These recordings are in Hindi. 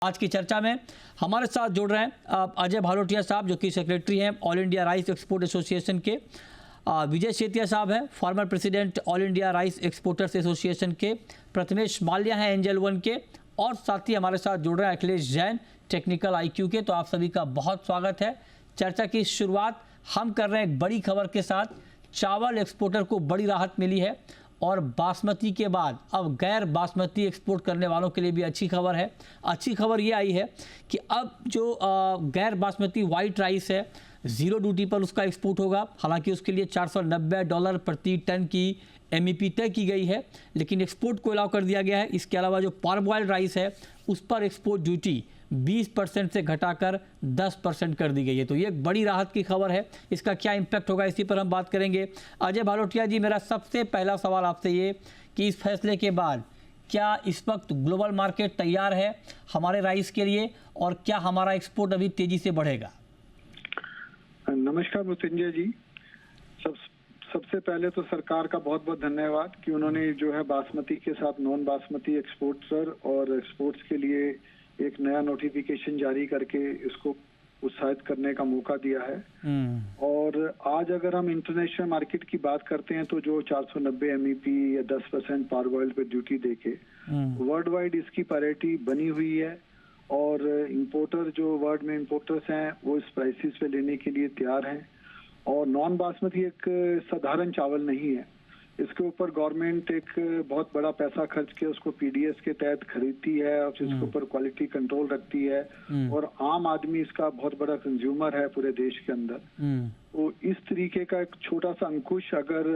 आज की चर्चा में हमारे साथ जुड़ रहे हैं अजय भालोटिया साहब, जो कि सेक्रेटरी हैं all India rice export association के। विजय सेतिया साहब हैं former president all India rice exporters association के। प्रथमेश माल्या हैं एंजल वन के। और साथ ही हमारे साथ जुड़ रहे हैं अखिलेश जैन टेक्निकल IQ के। तो आप सभी का बहुत स्वागत है। चर्चा की शुरुआत हम कर रहे हैं एक बड़ी खबर के साथ। चावल एक्सपोर्टर को बड़ी राहत मिली है और बासमती के बाद अब गैर बासमती एक्सपोर्ट करने वालों के लिए भी अच्छी खबर है। अच्छी खबर ये आई है कि अब जो गैर बासमती वाइट राइस है, ज़ीरो ड्यूटी पर उसका एक्सपोर्ट होगा। हालांकि उसके लिए $490 प्रति टन की MEP तय की गई है, लेकिन एक्सपोर्ट को अलाउ कर दिया गया है। इसके अलावा जो पार्बॉइल्ड राइस है उस पर एक्सपोर्ट ड्यूटी 20% से घटाकर 10% कर दी गई है। तो ये एक बड़ी राहत की खबर है। इसका क्या इम्पैक्ट होगा, इसी पर हम बात करेंगे। अजय भालोटिया जी, मेरा सबसे पहला सवाल आपसे ये कि इस फैसले के बाद क्या इस वक्त ग्लोबल मार्केट तैयार है हमारे राइस के लिए, और क्या हमारा एक्सपोर्ट अभी तेजी से बढ़ेगा? नमस्कार मृत्युंजय जी। सबसे पहले तो सरकार का बहुत बहुत धन्यवाद कि उन्होंने जो है बासमती के साथ नॉन बासमती एक्सपोर्टर और एक्सपोर्ट्स के लिए एक नया नोटिफिकेशन जारी करके इसको उत्साहित करने का मौका दिया है। और आज अगर हम इंटरनेशनल मार्केट की बात करते हैं तो जो 490 MEP या 10% पार्बॉइल्ड पे ड्यूटी देके वर्ल्ड वाइड इसकी पैरिटी बनी हुई है। और इंपोर्टर जो वर्ल्ड में इंपोर्टर्स हैं वो इस प्राइसेस पे लेने के लिए तैयार हैं। और नॉन बासमती एक साधारण चावल नहीं है। इसके ऊपर गवर्नमेंट एक बहुत बड़ा पैसा खर्च के उसको PDS के तहत खरीदती है और इसके ऊपर क्वालिटी कंट्रोल रखती है। और आम आदमी इसका बहुत बड़ा कंज्यूमर है पूरे देश के अंदर। तो इस तरीके का एक छोटा सा अंकुश अगर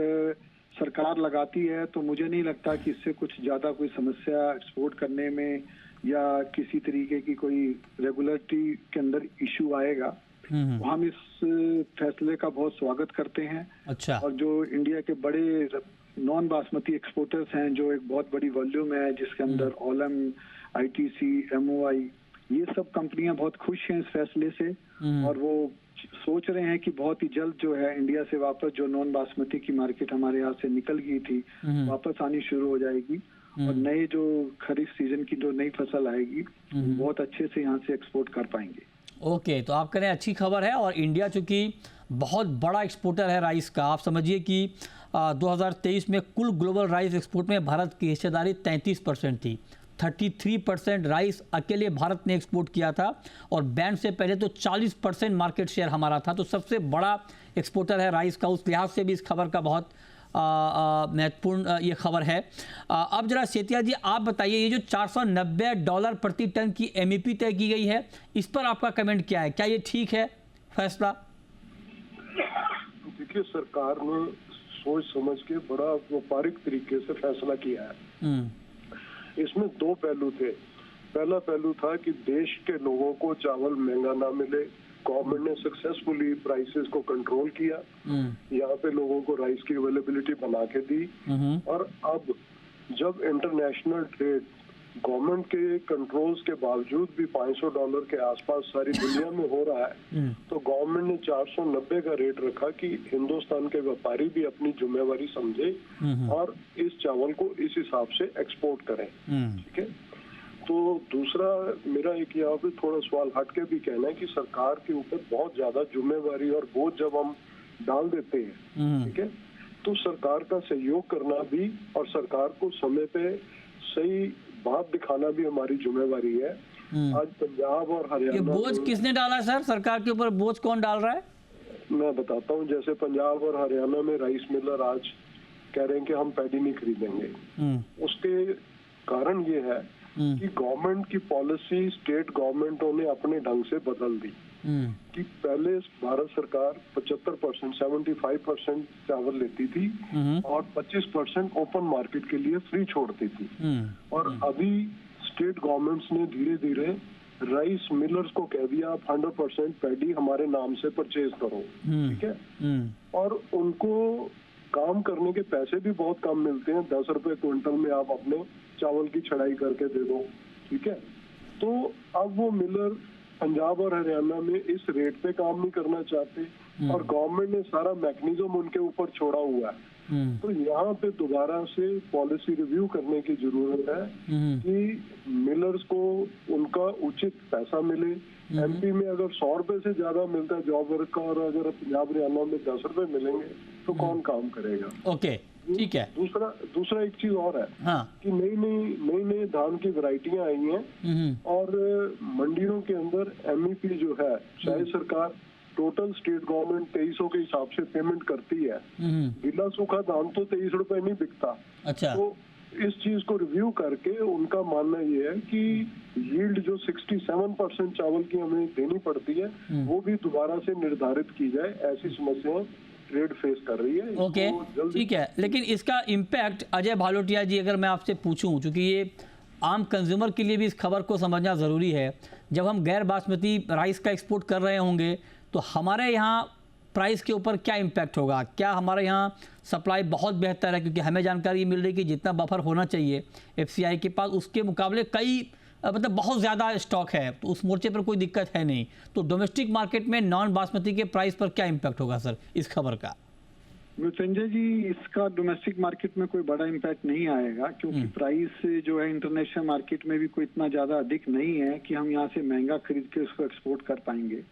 सरकार लगाती है तो मुझे नहीं लगता कि इससे कुछ ज्यादा कोई समस्या एक्सपोर्ट करने में या किसी तरीके की कोई रेगुलेटरी के अंदर इश्यू आएगा। तो हम इस फैसले का बहुत स्वागत करते हैं। अच्छा। और जो इंडिया के बड़े नॉन बासमती एक्सपोर्टर्स हैं, जो एक बहुत बड़ी वॉल्यूम है जिसके अंदर ओलम, ITC, MOI, ये सब कंपनियां बहुत खुश हैं इस फैसले से। और वो सोच रहे हैं कि बहुत ही जल्द जो है इंडिया से वापस जो नॉन बासमती की मार्केट हमारे यहाँ से निकल गई थी वापस आनी शुरू हो जाएगी। और नए जो खरीफ सीजन की जो नई फसल आएगी बहुत अच्छे से यहाँ से एक्सपोर्ट कर पाएंगे। ओके, तो आप कह रहे हैं अच्छी खबर है। और इंडिया चूंकि बहुत बड़ा एक्सपोर्टर है राइस का, आप समझिए कि 2023 में कुल ग्लोबल राइस एक्सपोर्ट में भारत की हिस्सेदारी 33% थी। 33% राइस अकेले भारत ने एक्सपोर्ट किया था और बैन से पहले तो 40% मार्केट शेयर हमारा था। तो सबसे बड़ा एक्सपोर्टर है राइस का। उस लिहाज से भी इस खबर का बहुत महत्वपूर्ण ये खबर है। अब जरा सेतिया जी आप बताइए, ये जो $490 प्रति टन की MEP तय की गई है, इस पर आपका कमेंट क्या है? क्या ये ठीक है फैसला? देखिए, सरकार ने सोच समझ के बड़ा व्यापारिक तरीके से फैसला किया है। इसमें दो पहलू थे। पहला पहलू था कि देश के लोगों को चावल महंगा ना मिले। गवर्नमेंट ने सक्सेसफुली प्राइसेस को कंट्रोल किया। यहाँ पे लोगों को राइस की अवेलेबिलिटी बना के दी। और अब जब इंटरनेशनल ट्रेड गवर्नमेंट के कंट्रोल्स के बावजूद भी $500 के आसपास सारी दुनिया में हो रहा है, तो गवर्नमेंट ने 490 का रेट रखा कि हिंदुस्तान के व्यापारी भी अपनी जिम्मेवारी समझे और इस चावल को इस हिसाब से एक्सपोर्ट करें। ठीक है। तो दूसरा मेरा एक यहाँ पे थोड़ा सवाल हट के भी कहना है कि सरकार के ऊपर बहुत ज्यादा जिम्मेवारी और बोझ जब हम डाल देते हैं, ठीक है, तो सरकार का सहयोग करना भी और सरकार को समय पे सही बात दिखाना भी हमारी जिम्मेवारी है। आज पंजाब और हरियाणा, ये बोझ किसने डाला सर? सरकार के ऊपर बोझ कौन डाल रहा है? मैं बताता हूँ। जैसे पंजाब और हरियाणा में राइस मिलर आज कह रहे हैं कि हम पैडी नहीं खरीदेंगे। उसके कारण ये है कि गवर्नमेंट की पॉलिसी स्टेट गवर्नमेंटों ने अपने ढंग से बदल दी। कि पहले भारत सरकार 75% 75% चावल लेती थी और 25% ओपन मार्केट के लिए फ्री छोड़ती थी। और अभी स्टेट गवर्नमेंट्स ने धीरे धीरे राइस मिलर्स को कह दिया आप 100% पैडी हमारे नाम से परचेज करो। ठीक है। और उनको काम करने के पैसे भी बहुत कम मिलते हैं। 10 रुपए क्विंटल में आप अपने चावल की छड़ाई करके दे दो। ठीक है। तो अब वो मिलर पंजाब और हरियाणा में इस रेट पे काम नहीं करना चाहते और गवर्नमेंट ने सारा मैकेनिज्म उनके ऊपर छोड़ा हुआ है तो यहाँ पे दोबारा से पॉलिसी रिव्यू करने की जरूरत है कि मिलर्स को उनका उचित पैसा मिले। एमपी में अगर 100 रुपए से ज्यादा मिलता है जॉब वर्क का, और अगर पंजाब हरियाणा में 10 रुपए मिलेंगे तो कौन काम करेगा? ओके, ठीक है। दूसरा एक चीज और है, हाँ। कि नई धान की वैरायटियां आई हैं और मंडियों के अंदर एमईपी जो है, चाहे सरकार टोटल स्टेट गवर्नमेंट 2300 के हिसाब से पेमेंट करती है, गीला सूखा धान तो 23 रुपए नहीं बिकता। अच्छा। तो इस चीज को रिव्यू करके उनका मानना ये है कि यील्ड जो 67% चावल की हमें देनी पड़ती है वो भी दोबारा से निर्धारित की जाए। ऐसी समस्याएं ट्रेड फेस कर रही है। ओके, ठीक है। लेकिन इसका इम्पैक्ट अजय भालोटिया जी, अगर मैं आपसे पूछूं, क्योंकि ये आम कंज्यूमर के लिए भी इस खबर को समझना ज़रूरी है, जब हम गैर बासमती राइस का एक्सपोर्ट कर रहे होंगे तो हमारे यहाँ प्राइस के ऊपर क्या इम्पैक्ट होगा? क्या हमारे यहाँ सप्लाई बहुत बेहतर है? क्योंकि हमें जानकारी मिल रही है कि जितना बफर होना चाहिए एफसीआई के पास, उसके मुकाबले कई मतलब बहुत ज़्यादा स्टॉक है, तो उस मोर्चे पर कोई दिक्कत है नहीं। तो डोमेस्टिक मार्केट में नॉन बासमती के प्राइस पर क्या इम्पैक्ट होगा सर इस खबर का? संजय जी, इसका डोमेस्टिक मार्केट में कोई बड़ा इम्पैक्ट नहीं आएगा, क्योंकि प्राइस जो है इंटरनेशनल मार्केट में भी कोई इतना ज्यादा अधिक नहीं है कि हम यहाँ से महंगा खरीद के उसको एक्सपोर्ट कर पाएंगे।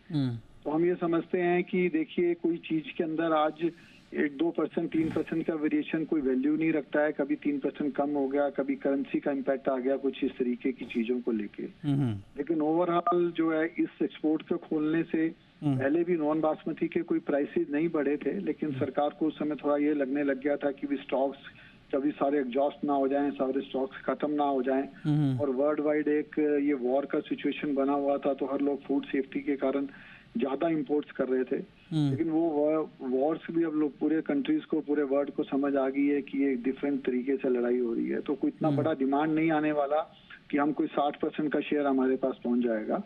तो हम ये समझते हैं कि देखिए, कोई चीज के अंदर आज 1-2%, 3% का वेरिएशन कोई वैल्यू नहीं रखता है। कभी 3% कम हो गया, कभी करेंसी का इम्पैक्ट आ गया, कुछ इस तरीके की चीजों को लेके। लेकिन ओवरऑल जो है इस एक्सपोर्ट को खोलने से पहले भी नॉन बासमती के कोई प्राइसेस नहीं बढ़े थे, लेकिन सरकार को उस समय थोड़ा ये लगने लग गया था कि भी स्टॉक्स कभी सारे एग्जॉस्ट ना हो जाएं, सारे स्टॉक्स खत्म ना हो जाएं। और वर्ल्ड वाइड एक ये वॉर का सिचुएशन बना हुआ था, तो हर लोग फूड सेफ्टी के कारण ज्यादा इंपोर्ट्स कर रहे थे। लेकिन वो वॉर्स भी अब लोग पूरे कंट्रीज को, पूरे वर्ल्ड को समझ आ गई है कि ये डिफरेंट तरीके से लड़ाई हो रही है। तो कोई इतना बड़ा डिमांड नहीं आने वाला कि हम कोई 60% का शेयर हमारे पास पहुंच जाएगा।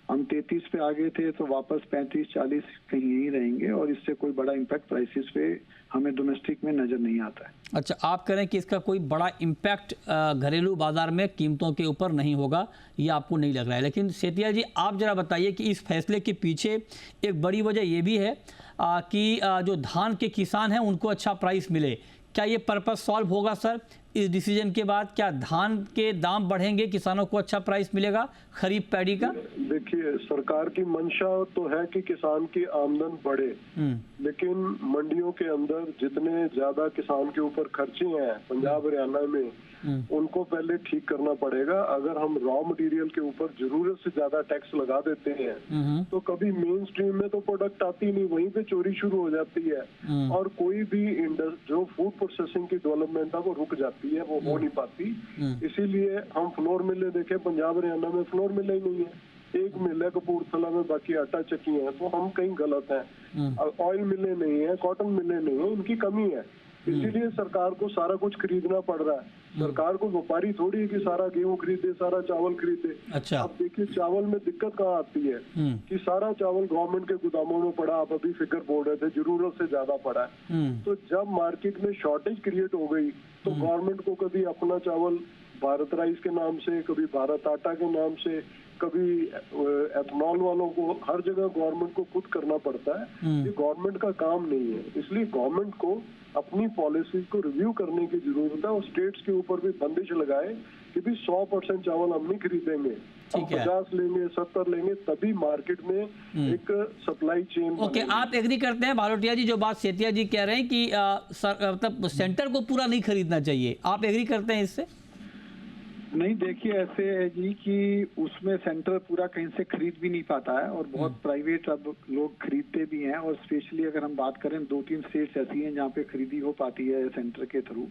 हम 33 पे आ गए थे, तो वापस 35-40 कहीं यही रहेंगे, और इससे कोई बड़ा इम्पैक्ट प्राइसेस पे हमें डोमेस्टिक में नजर नहीं आता है। अच्छा, आप कह रहे हैं कि इसका कोई बड़ा इम्पैक्ट घरेलू बाजार में कीमतों के ऊपर नहीं होगा, ये आपको नहीं लग रहा है। लेकिन सेठिया जी, आप जरा बताइए कि इस फैसले के पीछे एक बड़ी वजह ये भी है कि जो धान के किसान हैं उनको अच्छा प्राइस मिले। क्या ये पर्पस सॉल्व होगा सर इस डिसीजन के बाद? क्या धान के दाम बढ़ेंगे, किसानों को अच्छा प्राइस मिलेगा खरीफ पैडी का? देखिए, सरकार की मंशा तो है कि किसान की आमदन बढ़े, लेकिन मंडियों के अंदर जितने ज्यादा किसान के ऊपर खर्चे हैं पंजाब हरियाणा में, उनको पहले ठीक करना पड़ेगा। अगर हम रॉ मटेरियल के ऊपर जरूरत से ज्यादा टैक्स लगा देते हैं तो कभी मेन स्ट्रीम में तो प्रोडक्ट आती नहीं, वहीं पे चोरी शुरू हो जाती है, और कोई भी जो फूड प्रोसेसिंग की डेवलपमेंट है वो रुक जाती है, वो हो नहीं पाती। इसीलिए हम फ्लोर मिलें देखें, पंजाब हरियाणा में फ्लोर मिले ही नहीं है। एक मिल है कपूरथला में, बाकी आटा चक्की है, तो हम कहीं गलत हैं। ऑयल मिले नहीं है, कॉटन मिले नहीं है, इनकी कमी है। इसीलिए सरकार को सारा कुछ खरीदना पड़ रहा है। सरकार को व्यापारी थोड़ी है कि सारा गेहूं खरीदे, सारा चावल खरीदे। अच्छा। अब देखिए, चावल में दिक्कत कहाँ आती है कि सारा चावल गवर्नमेंट के गोदामों में पड़ा। आप अभी फिगर बोल रहे थे, जरूरत से ज्यादा पड़ा है। तो जब मार्केट में शॉर्टेज क्रिएट हो गई तो गवर्नमेंट को कभी अपना चावल भारत राइस के नाम से, कभी भारत आटा के नाम से, कभी एथनॉल वालों को, हर जगह गवर्नमेंट को खुद करना पड़ता है। ये गवर्नमेंट का काम नहीं है। इसलिए गवर्नमेंट को अपनी पॉलिसी को रिव्यू करने की जरूरत है, और स्टेट्स के ऊपर भी बंदिश लगाए कि भी 100% चावल हम नहीं खरीदेंगे, हम 50 लेंगे, 70 लेंगे, तभी मार्केट में एक सप्लाई चेन। ओके, आप एग्री करते हैं भालोटिया जी जो बात सेठिया जी कह रहे हैं कि मतलब सेंटर को पूरा नहीं खरीदना चाहिए, आप एग्री करते हैं इससे? नहीं, देखिए, ऐसे है जी कि उसमें सेंटर पूरा कहीं से खरीद भी नहीं पाता है, और बहुत प्राइवेट अब लोग खरीदते भी हैं। और स्पेशली अगर हम बात करें, 2-3 स्टेट्स ऐसी हैं जहाँ पे खरीदी हो पाती है सेंटर के थ्रू,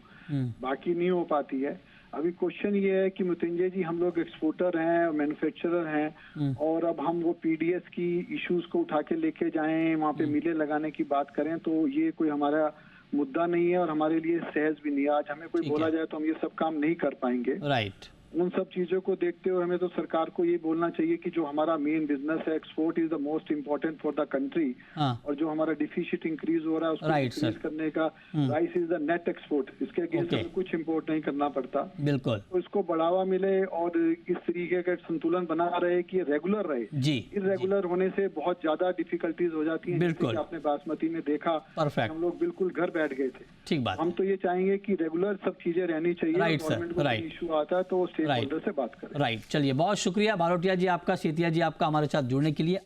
बाकी नहीं हो पाती है। अभी क्वेश्चन ये है कि मृत्युंजय जी, हम लोग एक्सपोर्टर हैं, मैन्युफैक्चरर हैं, और अब हम वो पीडीएस की इश्यूज को उठा के लेके जाएं, वहाँ पे मिलें लगाने की बात करें, तो ये कोई हमारा मुद्दा नहीं है, और हमारे लिए सहज भी नहीं है। आज हमें कोई बोला जाए तो हम ये सब काम नहीं कर पाएंगे। राइट। उन सब चीजों को देखते हुए हमें तो सरकार को ये बोलना चाहिए कि जो हमारा मेन बिजनेस है, export is the most important for the country, और जो हमारा डिफिशिट इंक्रीज हो रहा है उसको डिक्रीज करने का, rice is the net export, इसके अगेंस्ट हमें कुछ इम्पोर्ट नहीं करना पड़ता। बिल्कुल, तो इसको बढ़ावा मिले और इस तरीके का संतुलन बना रहे कि रेगुलर रहे जी। इरेगुलर होने से बहुत ज्यादा डिफिकल्टीज हो जाती हैं, बिल्कुल, आपने बासमती में देखा। परफेक्ट, हम लोग बिल्कुल घर बैठ गए थे। ठीक बात। हम तो ये चाहेंगे कि रेगुलर सब चीजें रहनी चाहिए। राइट गवर्नमेंट सर, को इशू आता है तो स्टेक होल्डर से बात करें। राइट, चलिए बहुत शुक्रिया भारोटिया जी आपका, सेतिया जी आपका हमारे साथ जुड़ने के लिए।